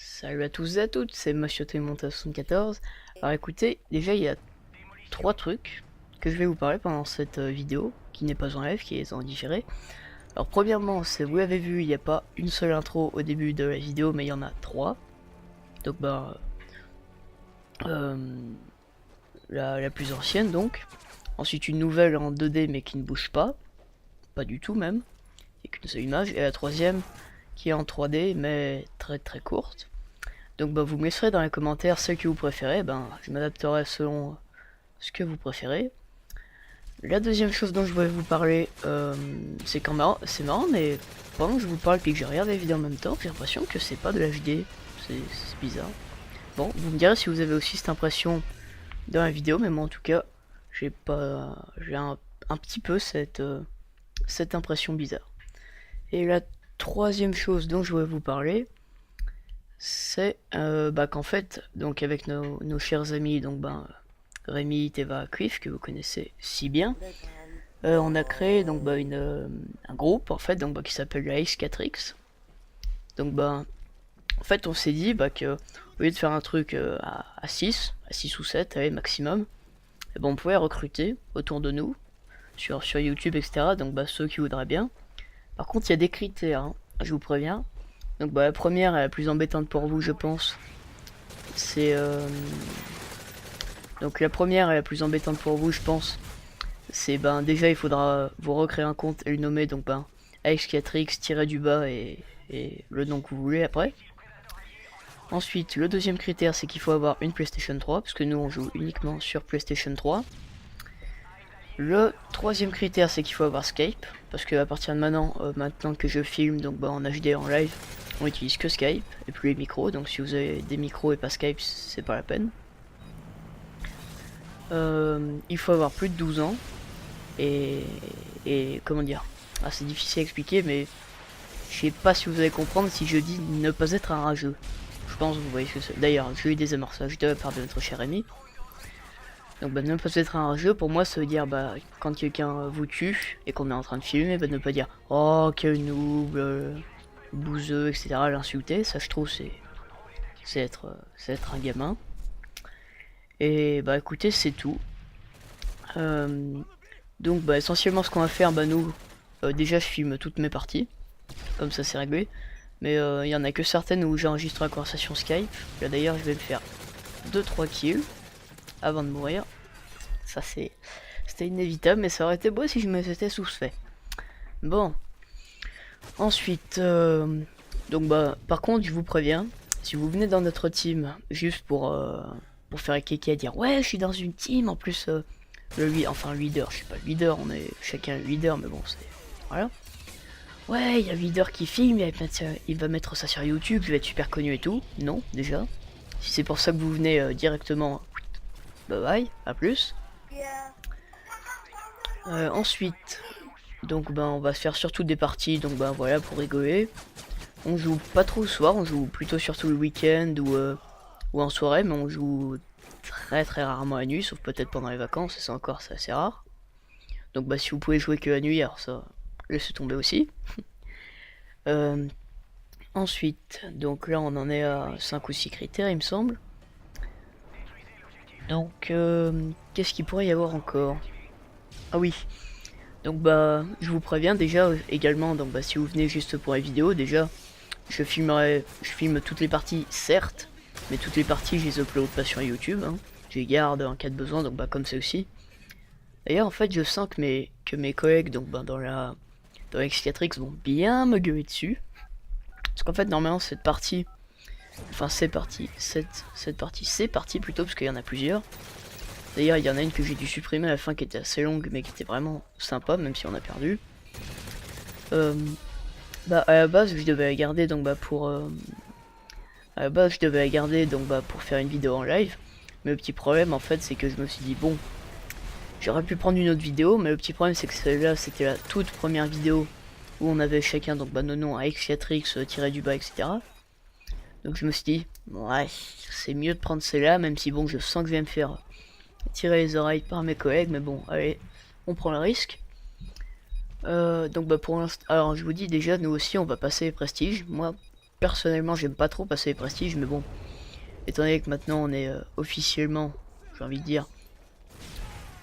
Salut à tous et à toutes, c'est Machiotemonta74. Alors écoutez, déjà il y a 3 trucs que je vais vous parler pendant cette vidéo, qui n'est pas en live, qui est en différé. Alors premièrement, vous l'avez vu, il n'y a pas une seule intro au début de la vidéo, mais il y en a 3. Donc bah, la plus ancienne donc. Ensuite une nouvelle en 2D mais qui ne bouge pas du tout même, et qu'une seule image. Et la troisième qui est en 3D mais très courte. Donc bah, vous me laisserez dans les commentaires celle que vous préférez, je m'adapterai selon ce que vous préférez. La deuxième chose dont je voulais vous parler, c'est marrant, mais pendant que je vous parle et que je regarde la vidéo en même temps, j'ai l'impression que c'est pas de l'HD, c'est bizarre. Bon, vous me direz si vous avez aussi cette impression dans la vidéo, mais moi en tout cas, j'ai un petit peu cette impression bizarre. Et la troisième chose dont je voulais vous parler, c'est qu'en fait, donc avec nos chers amis, donc Rémi, Teva, Cliff, que vous connaissez si bien, on a créé donc un groupe en fait donc qui s'appelle la X4X. Donc en fait on s'est dit que au lieu de faire un truc à 6 ou 7 allez, maximum, et on pouvait recruter autour de nous sur YouTube, etc. Donc ceux qui voudraient bien. Par contre il y a des critères, hein, je vous préviens. Donc la première et la plus embêtante pour vous, je pense, c'est donc la première et la plus embêtante pour vous, je pense, c'est déjà il faudra vous recréer un compte et le nommer donc AX4X-du-bas et le nom que vous voulez après. Ensuite le deuxième critère c'est qu'il faut avoir une PlayStation 3 parce que nous on joue uniquement sur PlayStation 3. Le troisième critère c'est qu'il faut avoir Skype parce que à partir de maintenant que je filme donc en HD en live, on utilise que Skype et plus les micros, donc si vous avez des micros et pas Skype c'est pas la peine. Il faut avoir plus de 12 ans et comment dire, c'est difficile à expliquer, mais je sais pas si vous allez comprendre si je dis ne pas être un rageux. Je pense que vous voyez ce que c'est. D'ailleurs j'ai eu des amorçages de la part de notre cher ami. Donc ne pas être un rageux pour moi ça veut dire quand quelqu'un vous tue et qu'on est en train de filmer, ne pas dire oh quel noob, bouseux, etc. l'insulter. Ça je trouve c'est être un gamin. Et écoutez c'est tout. Donc essentiellement ce qu'on va faire, nous déjà je filme toutes mes parties, comme ça c'est réglé. Mais il y en a que certaines où j'enregistre la conversation Skype. Là d'ailleurs je vais me faire 2-3 kills avant de mourir. Ça c'était inévitable, mais ça aurait été beau si je me l'étais fait. Bon. Ensuite, donc par contre je vous préviens, si vous venez dans notre team juste pour faire kéké à dire ouais je suis dans une team, en plus le leader, je sais pas le leader, on est chacun le leader, mais bon c'est voilà. Ouais il y a le leader qui filme, il va mettre ça sur YouTube, je vais être super connu et tout. Non déjà. Si c'est pour ça que vous venez directement, bye bye, à plus. Ensuite donc on va se faire surtout des parties, donc voilà, pour rigoler. On joue pas trop le soir, on joue plutôt surtout le week-end ou en soirée, mais on joue très rarement la nuit, sauf peut-être pendant les vacances, et ça encore c'est assez rare. Donc si vous pouvez jouer que la nuit, alors ça laissez tomber aussi. Ensuite, donc là on en est à 5 ou 6 critères il me semble. Donc qu'est-ce qu'il pourrait y avoir encore? Ah oui, donc je vous préviens déjà également, donc si vous venez juste pour la vidéo, déjà je filme toutes les parties certes, mais toutes les parties je les upload pas sur YouTube, hein. Je les garde en cas de besoin, donc comme c'est aussi. D'ailleurs en fait je sens que mes collègues donc dans X4X vont bien me gueuler dessus, parce qu'en fait normalement cette partie plutôt, parce qu'il y en a plusieurs. D'ailleurs il y en a une que j'ai dû supprimer à la fin qui était assez longue mais qui était vraiment sympa même si on a perdu. À la base je devais la garder donc pour faire une vidéo en live, mais le petit problème en fait c'est que je me suis dit bon, J'aurais pu prendre une autre vidéo, mais le petit problème c'est que celle-là c'était la toute première vidéo où on avait chacun donc nos noms à X4X tiré du bas, etc. Donc je me suis dit, ouais, c'est mieux de prendre celle-là, même si bon, je sens que je vais me faire tirer les oreilles par mes collègues, mais bon, allez, on prend le risque. Donc pour l'instant, alors je vous dis déjà, nous aussi on va passer les prestiges. Moi personnellement j'aime pas trop passer les prestiges, mais bon, étant donné que maintenant on est officiellement, j'ai envie de dire,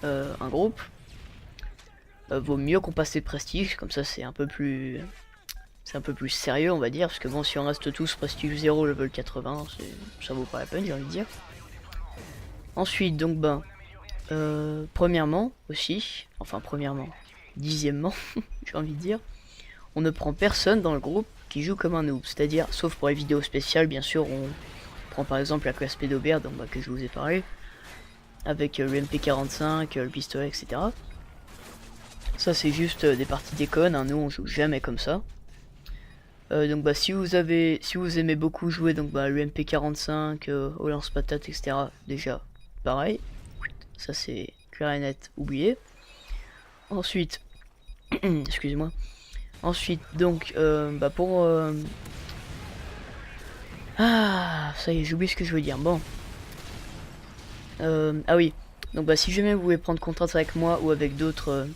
un groupe, vaut mieux qu'on passe les prestiges, comme ça c'est un peu plus sérieux on va dire, parce que bon, si on reste tous prestige 0 level 80, ça vaut pas la peine, j'ai envie de dire. Ensuite donc premièrement aussi, enfin premièrement, dixièmement, j'ai envie de dire, on ne prend personne dans le groupe qui joue comme un noob, c'est-à-dire, sauf pour les vidéos spéciales, bien sûr, on prend par exemple la classe Pédobert, donc que je vous ai parlé, avec le MP45, le pistolet, etc. Ça c'est juste des parties déconnes, hein, nous on joue jamais comme ça. Donc si vous aimez beaucoup jouer donc le MP45, au lance-patate, etc. déjà pareil, ça c'est clair et net, oublié. Ensuite, excusez-moi. Ensuite donc pour ah ça y est, j'oublie ce que je veux dire. Bon, ah oui, donc si jamais vous voulez prendre contact avec moi ou avec d'autres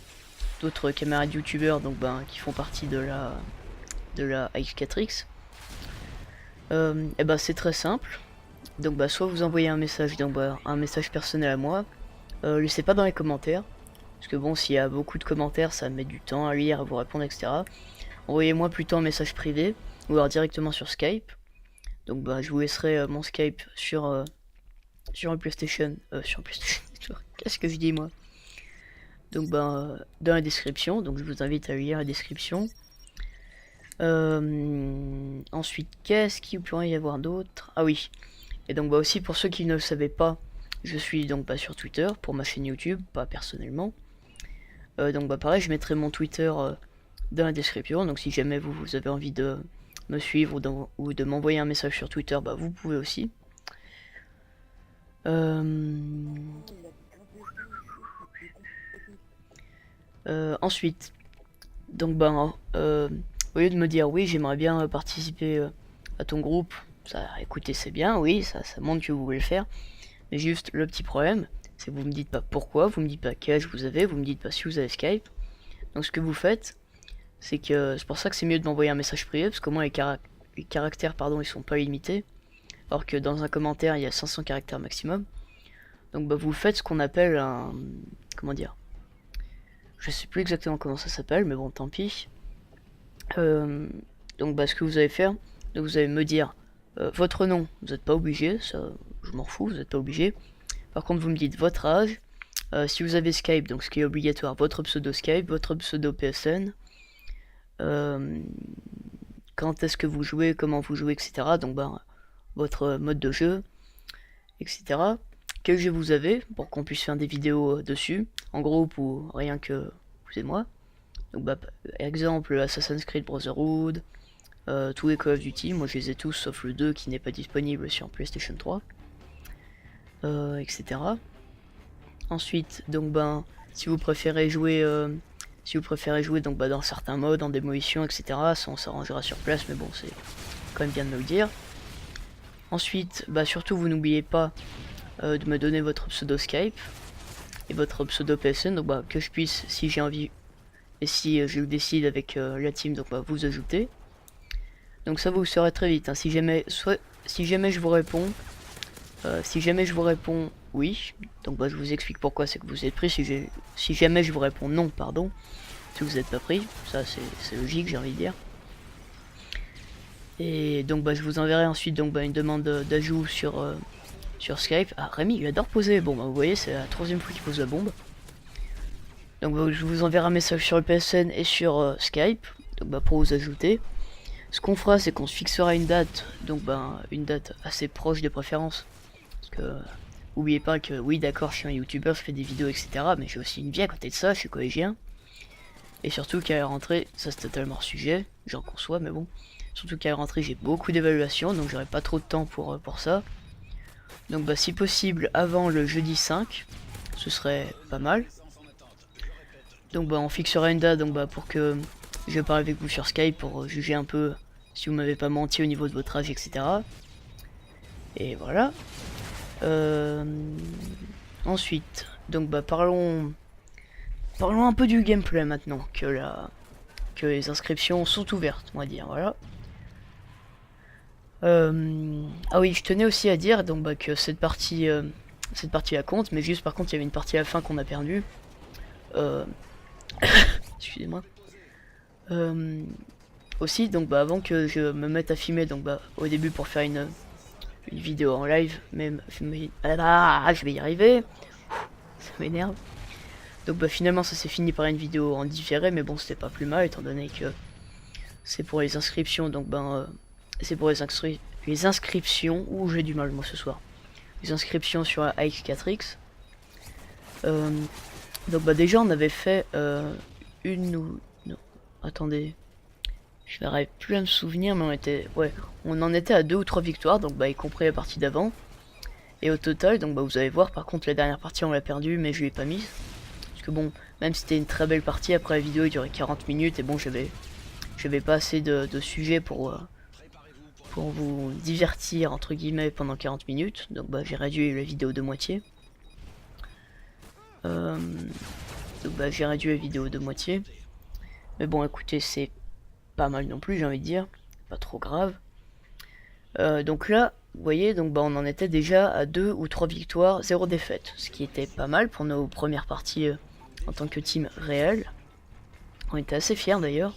camarades youtubeurs donc qui font partie de la X4X, et c'est très simple. Donc soit vous envoyez un message, donc un message personnel à moi, laissez pas dans les commentaires, parce que bon, s'il y a beaucoup de commentaires ça met du temps à lire, à vous répondre, etc. Envoyez-moi plutôt un message privé ou alors directement sur Skype. Donc je vous laisserai mon Skype sur un PlayStation, qu'est-ce que je dis moi, donc dans la description, donc je vous invite à lire la description. Ensuite, qu'est-ce qu'il pourrait y avoir d'autre? Ah oui, et donc aussi pour ceux qui ne le savaient pas, je suis donc pas sur Twitter pour ma chaîne YouTube, pas personnellement. Donc pareil, je mettrai mon Twitter dans la description, donc si jamais vous avez envie de me suivre ou de m'envoyer un message sur Twitter, vous pouvez aussi. Ensuite, donc au lieu de me dire oui j'aimerais bien participer à ton groupe, ça écoutez c'est bien, oui ça montre que vous voulez le faire, mais juste le petit problème c'est que vous me dites pas pourquoi, vous me dites pas quel âge vous avez, vous me dites pas si vous avez Skype. Donc ce que vous faites, c'est que c'est pour ça que c'est mieux de m'envoyer un message privé, parce qu'au moins les caractères ils sont pas limités, alors que dans un commentaire il y a 500 caractères maximum. Donc vous faites ce qu'on appelle un, comment dire, je sais plus exactement comment ça s'appelle, mais bon tant pis. Donc ce que vous allez faire, vous allez me dire votre nom, vous n'êtes pas obligé, ça je m'en fous, vous n'êtes pas obligé. Par contre vous me dites votre âge, si vous avez Skype, donc ce qui est obligatoire, votre pseudo Skype, votre pseudo PSN, quand est-ce que vous jouez, comment vous jouez, etc. Donc votre mode de jeu, etc. Quel jeu vous avez, pour qu'on puisse faire des vidéos dessus, en groupe ou rien que vous et moi. Donc exemple Assassin's Creed Brotherhood, tous les Call of Duty, moi je les ai tous sauf le 2 qui n'est pas disponible sur PlayStation 3, etc. Ensuite donc si vous préférez jouer donc dans certains modes, en démolition, etc. ça on s'arrangera sur place, mais bon c'est quand même bien de me le dire. Ensuite surtout vous n'oubliez pas de me donner votre pseudo Skype et votre pseudo PSN, donc que je puisse, si j'ai envie et si je le décide avec la team, donc vous ajouter. Donc ça vous le saurez très vite, hein. Si jamais je vous réponds oui, donc je vous explique pourquoi c'est que vous êtes pris. Si jamais je vous réponds non, pardon, si vous n'êtes pas pris, ça c'est logique, j'ai envie de dire. Et donc je vous enverrai ensuite donc une demande d'ajout sur Skype. Ah Rémi il adore poser les bombes, vous voyez c'est la troisième fois qu'il pose la bombe. Donc je vous enverrai un message sur le PSN et sur Skype, donc pour vous ajouter. Ce qu'on fera c'est qu'on se fixera une date, donc une date assez proche de préférence, parce que oubliez pas que oui d'accord je suis un youtubeur, je fais des vidéos, etc. mais j'ai aussi une vie à côté de ça, je suis collégien. Et surtout qu'à la rentrée, ça c'est totalement hors sujet, j'en conçois, mais bon, surtout qu'à la rentrée j'ai beaucoup d'évaluations, donc j'aurai pas trop de temps pour ça. Donc si possible avant le jeudi 5, ce serait pas mal. Donc bah on fixera une date donc bah pour que je parle avec vous sur Skype pour juger un peu si vous m'avez pas menti au niveau de votre âge, etc. Et voilà. Ensuite, donc bah parlons un peu du gameplay maintenant que les inscriptions sont ouvertes, on va dire. Voilà. Ah oui, je tenais aussi à dire donc bah que cette partie la compte, mais juste par contre il y avait une partie à la fin qu'on a perdue. Excusez-moi. Aussi donc bah avant que je me mette à filmer donc bah au début pour faire une vidéo en live, même je vais y arriver. Ça m'énerve. Donc bah finalement ça s'est fini par une vidéo en différé, mais bon c'était pas plus mal étant donné que c'est pour les inscriptions, donc ben c'est pour les inscriptions. Ouh, j'ai du mal moi ce soir. Les inscriptions sur AX4X. Donc bah déjà on avait fait une ou... Non, attendez. Je n'arrive plus à me souvenir, mais on en était à 2 ou 3 victoires, donc bah y compris la partie d'avant. Et au total, donc bah vous allez voir, par contre la dernière partie on l'a perdue, mais je l'ai pas mise. Parce que bon, même si c'était une très belle partie, après la vidéo elle durait 40 minutes, et bon j'avais pas assez de sujets pour vous divertir entre guillemets pendant 40 minutes. Donc bah j'ai réduit la vidéo de moitié. Donc bah j'ai réduit la vidéo de moitié. Mais bon écoutez, c'est pas mal non plus, j'ai envie de dire. Pas trop grave. Donc là, vous voyez, donc bah on en était déjà à 2 ou 3 victoires, 0 défaite. Ce qui était pas mal pour nos premières parties en tant que team réel. On était assez fiers d'ailleurs.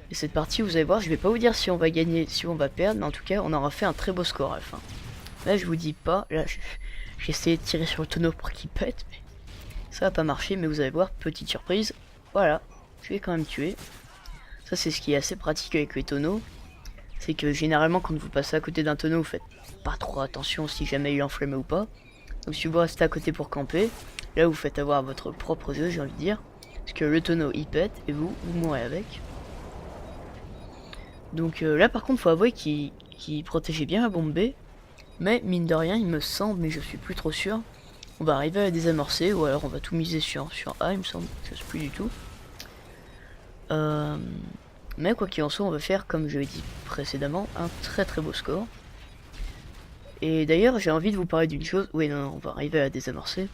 Et cette partie, vous allez voir, je vais pas vous dire si on va gagner, si on va perdre, mais en tout cas, on aura fait un très beau score à la fin. Là, je vous dis pas, là, j'ai essayé de tirer sur le tonneau pour qu'il pète, mais ça va pas marcher, mais vous allez voir, petite surprise, voilà, je l'ai quand même tué. Ça, c'est ce qui est assez pratique avec les tonneaux, c'est que généralement, quand vous passez à côté d'un tonneau, vous faites pas trop attention si jamais il est enflammé ou pas. Donc si vous restez à côté pour camper, là, vous faites avoir votre propre jeu, j'ai envie de dire, parce que le tonneau, il pète, et vous mourrez avec. Donc là par contre faut avouer qu'il protégeait bien la bombe B, mais mine de rien il me semble, mais je suis plus trop sûr, on va arriver à la désamorcer ou alors on va tout miser sur A il me semble, je sais plus du tout. Mais quoi qu'il en soit on va faire comme je l'ai dit précédemment un très très beau score. Et d'ailleurs j'ai envie de vous parler d'une chose, oui non, on va arriver à la désamorcer.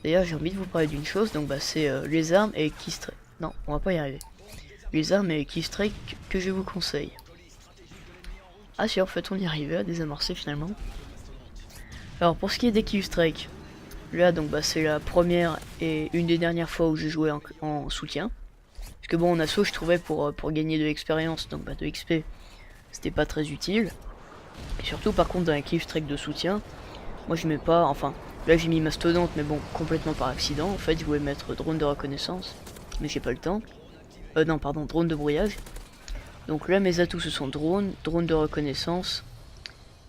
D'ailleurs j'ai envie de vous parler d'une chose, donc bah c'est les armes et Keystrike, non on va pas y arriver. Les armes et Keystrike que je vous conseille. Ah si en fait on y arrivait à désamorcer finalement. Alors pour ce qui est des Keystrike, là donc bah c'est la première et une des dernières fois où j'ai joué en soutien. Parce que bon en assaut je trouvais pour gagner de l'expérience, donc bah de XP, c'était pas très utile. Et surtout par contre dans les Keystrike de soutien, moi je mets pas, enfin là j'ai mis Mastodonte mais bon complètement par accident. En fait je voulais mettre drone de reconnaissance, mais j'ai pas le temps. Non pardon, drone de brouillage. Donc là mes atouts ce sont drone de reconnaissance,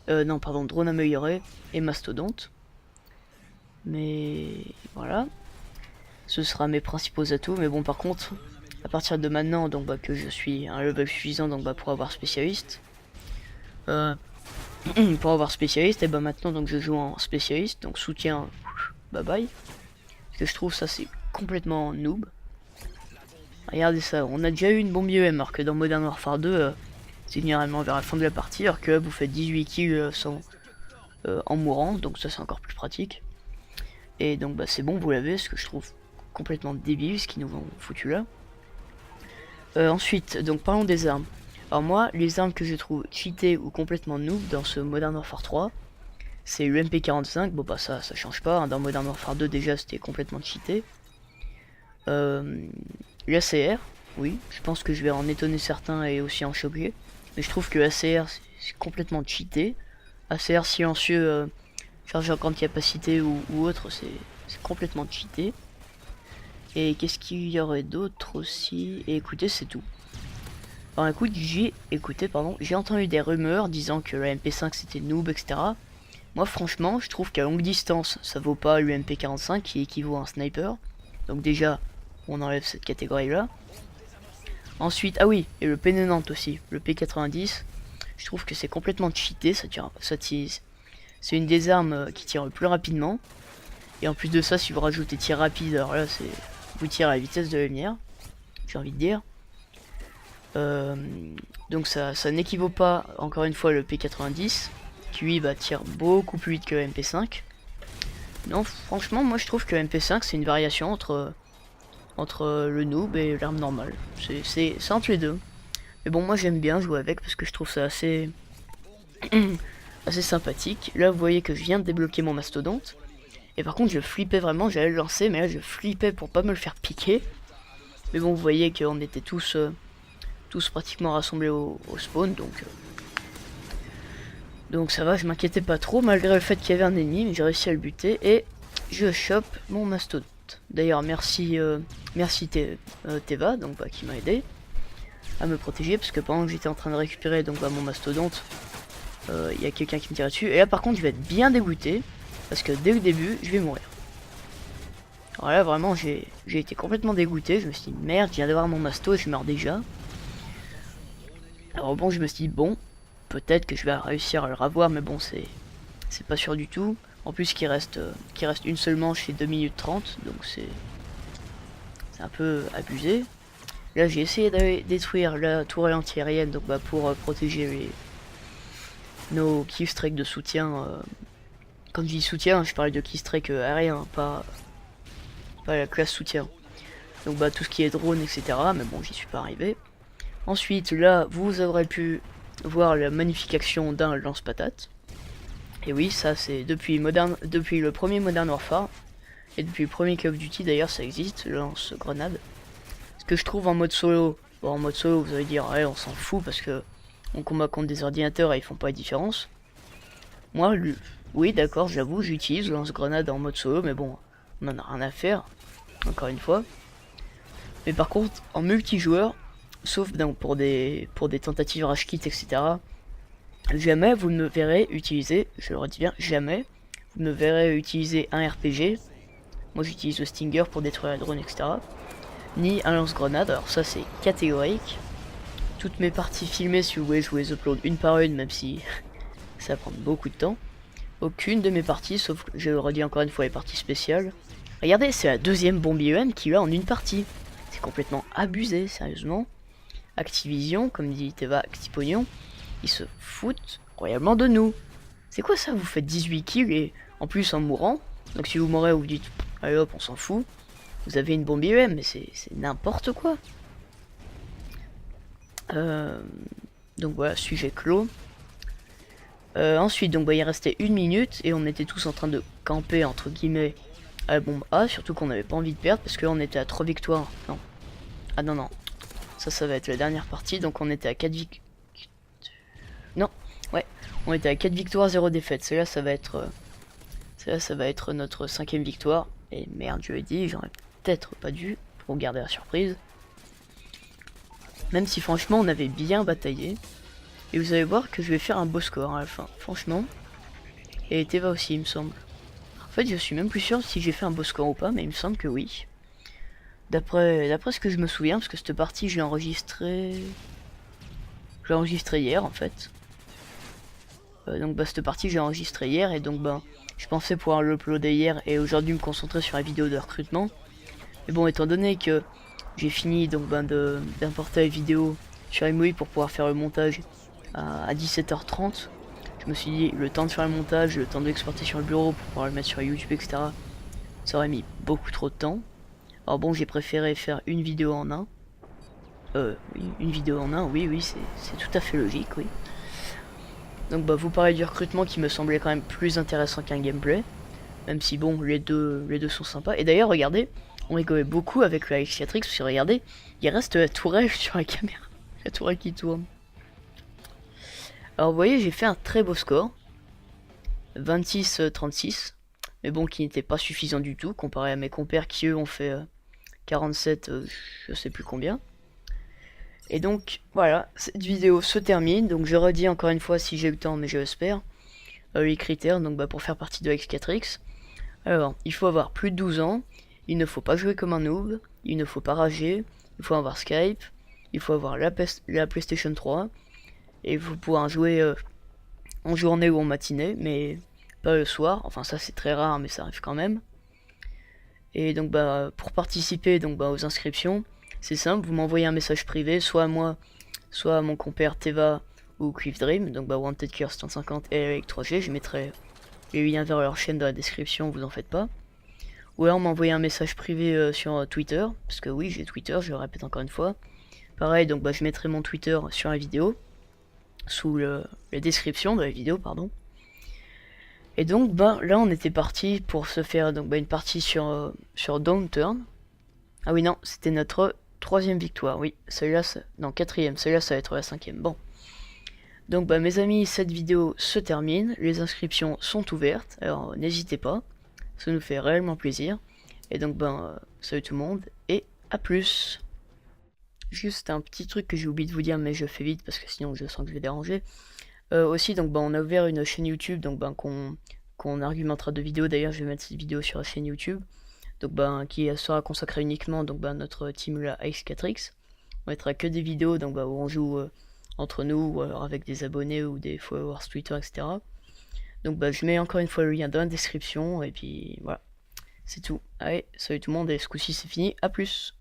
non pardon, drone amélioré et mastodonte. Mais voilà, ce sera mes principaux atouts. Mais bon par contre, à partir de maintenant, donc bah, que je suis un level suffisant donc bah, pour avoir spécialiste, et bah maintenant donc je joue en spécialiste, donc soutien, bye bye. Parce que je trouve ça c'est complètement noob. Regardez ça, on a déjà eu une bombe IEM, alors que dans Modern Warfare 2, c'est généralement vers la fin de la partie, alors que là vous faites 18 kills en mourant, donc ça c'est encore plus pratique. Et donc bah c'est bon, vous l'avez, ce que je trouve complètement débile, ce qu'ils nous ont foutu là. Ensuite, donc parlons des armes. Alors moi, les armes que je trouve cheatées ou complètement noob dans ce Modern Warfare 3, c'est l'UMP45, bon bah ça change pas, hein. Dans Modern Warfare 2 déjà c'était complètement cheaté. L'ACR, oui, je pense que je vais en étonner certains et aussi en choquer. Mais je trouve que l'ACR c'est complètement cheaté. ACR silencieux, chargeur grande capacité ou autre, c'est complètement cheaté. Et qu'est-ce qu'il y aurait d'autre aussi? Et écoutez, c'est tout. Alors écoute, j'ai entendu des rumeurs disant que la MP5 c'était noob, etc. Moi franchement, je trouve qu'à longue distance, ça vaut pas l'UMP45 qui équivaut à un sniper. Donc déjà, on enlève cette catégorie là. Ensuite, ah oui, et le P90 aussi, le P90, je trouve que c'est complètement cheaté, c'est une des armes qui tire le plus rapidement. Et en plus de ça, si vous rajoutez tir rapide, alors là c'est vous tire à la vitesse de la lumière, j'ai envie de dire. Donc ça n'équivaut pas, encore une fois, le P90, qui lui tire beaucoup plus vite que le MP5. Non, franchement, moi je trouve que le MP5 c'est une variation entre le noob et l'arme normale. C'est entre les deux. Mais bon, moi j'aime bien jouer avec parce que je trouve ça assez assez sympathique. Là, vous voyez que je viens de débloquer mon mastodonte. Et par contre, je flippais vraiment, j'allais le lancer, mais là je flippais pour pas me le faire piquer. Mais bon, vous voyez qu'on était tous pratiquement rassemblés au spawn, donc ça va, je m'inquiétais pas trop, malgré le fait qu'il y avait un ennemi, mais j'ai réussi à le buter, et je chope mon mastodonte. D'ailleurs, merci Teva, donc qui m'a aidé à me protéger, parce que pendant que j'étais en train de récupérer donc mon mastodonte, il y a quelqu'un qui me tirait dessus, et là par contre je vais être bien dégoûté, parce que dès le début, je vais mourir. Alors là, vraiment, j'ai été complètement dégoûté, je me suis dit, merde, je viens d'avoir mon masto et je meurs déjà. Alors bon, je me suis dit, bon, peut-être que je vais réussir à le revoir, mais bon, c'est pas sûr du tout. En plus, qu'il reste une seule manche et 2 minutes 30, donc c'est un peu abusé. Là, j'ai essayé de détruire la tourelle antiaérienne, donc pour protéger nos killstreaks de soutien. Quand je dis soutien, je parle de killstreak aérien, pas la classe soutien. Donc tout ce qui est drone, etc. Mais bon, j'y suis pas arrivé. Ensuite, là, vous aurez pu voir la magnifique action d'un lance-patate. Et oui, ça c'est depuis le premier Modern Warfare. Et depuis le premier Call of Duty d'ailleurs, ça existe, le lance-grenade. Ce que je trouve en mode solo, bon, en mode solo, vous allez dire, ouais, on s'en fout parce que on combat contre des ordinateurs et ils font pas la différence. Moi, oui, d'accord, j'avoue, j'utilise le lance-grenade en mode solo, mais bon, on en a rien à faire, encore une fois. Mais par contre, en multijoueur, sauf donc pour des tentatives rage kit, etc., jamais vous ne me verrez utiliser, je le redis bien, jamais vous me verrez utiliser un RPG. Moi j'utilise le Stinger pour détruire les drones, etc. Ni un lance-grenade, alors ça c'est catégorique. Toutes mes parties filmées, si vous voulez, je vous les upload une par une, même si ça va prendre beaucoup de temps. Aucune de mes parties, sauf, je le redis encore une fois, les parties spéciales. Regardez, c'est la deuxième bombe IEM qu'il a en une partie. C'est complètement abusé, sérieusement. Activision, comme dit Teva, Actipognon, ils se foutent royalement de nous. C'est quoi ça? Vous faites 18 kills et en plus en mourant. Donc si vous mourrez, vous dites, allez hop, on s'en fout. Vous avez une bombe IEM, mais c'est n'importe quoi. Donc voilà, sujet clos. Ensuite, donc il restait 1 minute et on était tous en train de camper entre guillemets à la bombe A, surtout qu'on n'avait pas envie de perdre parce que là on était à 3 victoires. Non. Ah non, ça va être la dernière partie, donc on était à 4 victoires. Non, ouais, on était à 4 victoires, 0 défaite. Celle-là, ça va être notre 5ème victoire. Et merde, je l'ai dit, j'aurais peut-être pas dû pour garder la surprise. Même si franchement on avait bien bataillé. Et vous allez voir que je vais faire un beau score à la fin, franchement. Et Teva aussi, il me semble. En fait, je suis même plus sûr si j'ai fait un beau score ou pas, mais il me semble que oui. D'après ce que je me souviens, parce que cette partie, je l'ai enregistrée hier, en fait. Donc cette partie, j'ai enregistré hier, et donc je pensais pouvoir l'uploader hier, et aujourd'hui me concentrer sur la vidéo de recrutement. Mais bon, étant donné que j'ai fini donc d'importer la vidéo sur iMovie pour pouvoir faire le montage à 17h30, je me suis dit le temps de faire le montage, le temps de l'exporter sur le bureau pour pouvoir le mettre sur YouTube, etc. Ça aurait mis beaucoup trop de temps. Alors bon, j'ai préféré faire une vidéo en un. Oui, une vidéo en un, oui, c'est tout à fait logique, oui. Donc vous parlez du recrutement qui me semblait quand même plus intéressant qu'un gameplay. Même si bon, les deux sont sympas. Et d'ailleurs, regardez, on rigolait beaucoup avec le X4X, parce que regardez, il reste la tourelle sur la caméra. La tourelle qui tourne. Alors vous voyez, j'ai fait un très beau score. 26-36. Mais bon, qui n'était pas suffisant du tout, comparé à mes compères qui eux ont fait 47, je sais plus combien. Et donc, voilà, cette vidéo se termine. Donc je redis encore une fois, si j'ai le temps, mais je l'espère, les critères donc pour faire partie de X4X. Alors, il faut avoir plus de 12 ans, il ne faut pas jouer comme un noob, il ne faut pas rager, il faut avoir Skype, il faut avoir la PlayStation 3, et il faut pouvoir jouer en journée ou en matinée, mais pas le soir, enfin ça c'est très rare, mais ça arrive quand même. Et donc bah pour participer donc bah aux inscriptions, c'est simple, vous m'envoyez un message privé, soit à moi, soit à mon compère Teva ou Quiffdream, donc bah Wanted Cure 150 et avec 3G, je mettrai les liens vers leur chaîne dans la description, vous en faites pas. Ou alors m'envoyer un message privé sur Twitter, parce que oui j'ai Twitter, je le répète encore une fois. Pareil, donc bah je mettrai mon Twitter sur la vidéo, sous la description de la vidéo, pardon. Et donc bah là on était parti pour se faire donc bah, une partie sur Downturn. Ah oui non, c'était notre troisième victoire, oui. Celle-là, non quatrième, celle-là ça va être la cinquième. Bon. Donc bah mes amis, cette vidéo se termine, les inscriptions sont ouvertes, alors n'hésitez pas, ça nous fait réellement plaisir. Et donc ben salut tout le monde et à plus. Juste un petit truc que j'ai oublié de vous dire mais je fais vite parce que sinon je sens que je vais déranger. Aussi donc ben on a ouvert une chaîne YouTube donc ben qu'on argumentera de vidéos, d'ailleurs je vais mettre cette vidéo sur la chaîne YouTube. Donc ben qui sera consacrée uniquement donc ben à notre team la X4X. On mettra que des vidéos donc ben, où on joue entre nous ou alors avec des abonnés ou des followers Twitter, etc. Donc bah je mets encore une fois le lien dans la description et puis voilà, c'est tout. Allez, salut tout le monde et ce coup-ci c'est fini, à plus.